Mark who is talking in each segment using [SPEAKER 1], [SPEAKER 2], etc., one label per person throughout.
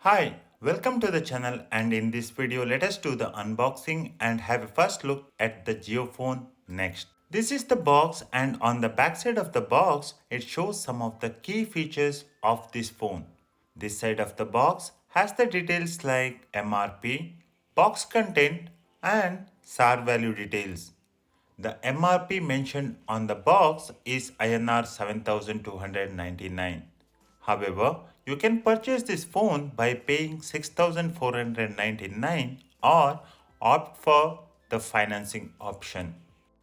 [SPEAKER 1] Hi, welcome to the channel, and in this video let us do the unboxing and have a first look at the JioPhone Next. This is the box, and on the back side of the box it shows some of the key features of this phone. This side of the box has the details like MRP, box content and SAR value details. The MRP mentioned on the box is INR 7299. However, you can purchase this phone by paying 6499 or opt for the financing option.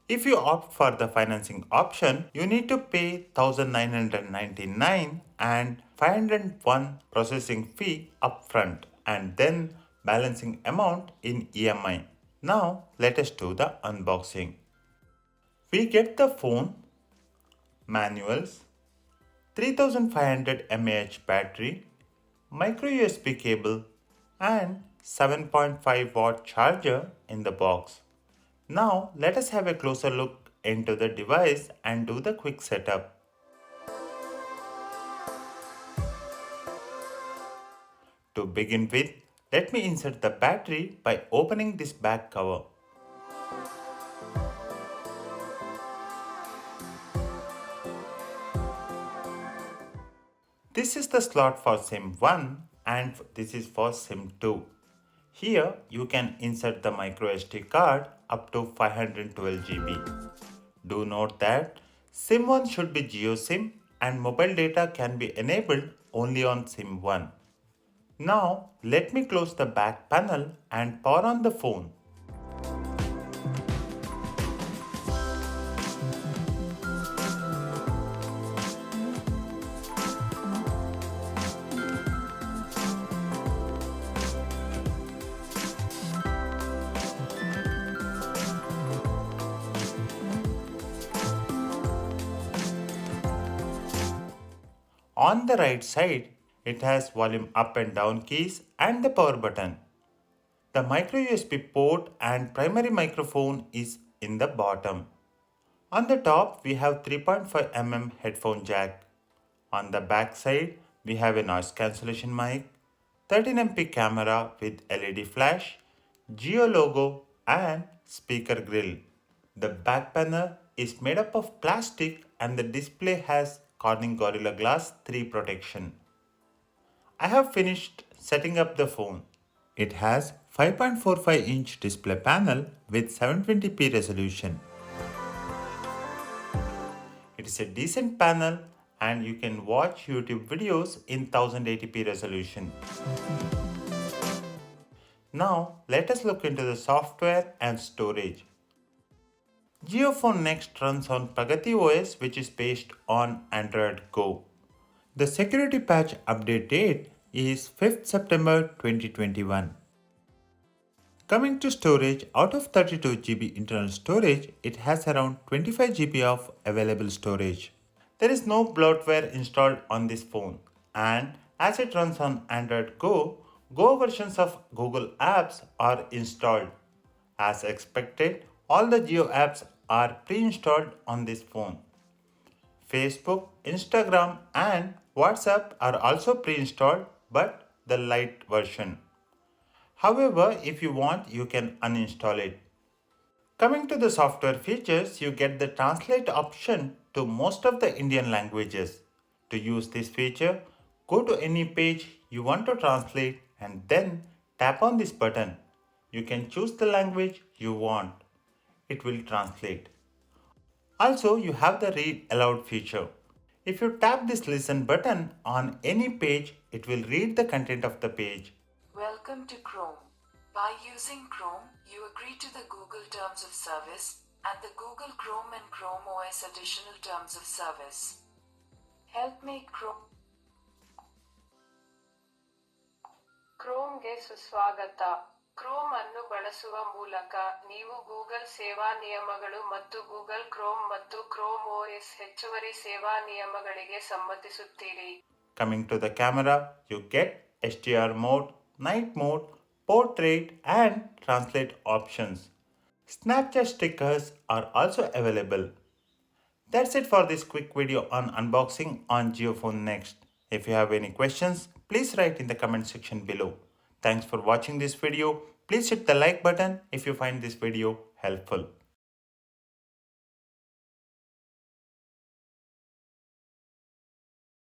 [SPEAKER 1] If you opt for the financing option, you need to pay 1999 and 501 processing fee upfront and then balancing amount in EMI. Now let us do the unboxing. We get the phone, manuals, 3500 mAh battery, micro USB cable, and 7.5 watt charger in the box. Now let us have a closer look into the device and do the quick setup. To begin with, let me insert the battery by opening this back cover. This is the slot for SIM 1 and this is for SIM 2. Here you can insert the micro SD card up to 512 GB. Do note that SIM 1 should be Jio SIM and mobile data can be enabled only on SIM 1. Now let me close the back panel and power on the phone. On the right side, it has volume up and down keys and the power button. The micro USB port and primary microphone is in the bottom. On the top, we have 3.5 mm headphone jack. On the back side, we have a noise cancellation mic, 13MP camera with LED flash, Jio logo and speaker grill. The back panel is made up of plastic and the display has Corning Gorilla Glass 3 protection. I have finished setting up the phone. It has 5.45-inch display panel with 720p resolution. It is a decent panel and you can watch YouTube videos in 1080p resolution. Now let us look into the software and storage. JioPhone Next runs on Pragati OS, which is based on Android Go. The security patch update date is 5th September 2021. Coming to storage, out of 32 GB internal storage, it has around 25 GB of available storage. There is no bloatware installed on this phone, and as it runs on Android Go, Go versions of Google apps are installed. As expected, all the Jio apps are pre-installed on this phone. Facebook, Instagram, and WhatsApp are also pre-installed, but the light version. However, if you want, you can uninstall it. Coming to the software features, you get the translate option to most of the Indian languages. To use this feature, go to any page you want to translate and then tap on this button. You can choose the language you want. It will translate. Also, you have the read aloud feature. If you tap this listen button on any page, it will read the content of the page.
[SPEAKER 2] Welcome to Chrome. By using Chrome, you agree to the Google Terms of Service and the Google Chrome and Chrome OS additional terms of service. Help make
[SPEAKER 3] ಕ್ರೋಮ್ಗೆ ಸುಸ್ವಾಗತ. Chrome ಅನ್ನು ಬಳಸುವ ಮೂಲಕ ನೀವು Google ಸೇವಾ ನಿಯಮಗಳು ಮತ್ತು Google Chrome ಮತ್ತು Chrome OS ಹೆಚ್ಚುವರಿ ಸೇವಾ ನಿಯಮಗಳಿಗೆ ಸಮ್ಮತಿಸುತ್ತೀರಿ.
[SPEAKER 1] Coming to the camera, you get HDR mode, night mode, portrait and translate options. Snapchat stickers are also available. That's it for this quick video on unboxing on JioPhone Next. If you have any questions, Please write in the comment section below. Thanks for watching this video. Please hit the like button if you find this video helpful.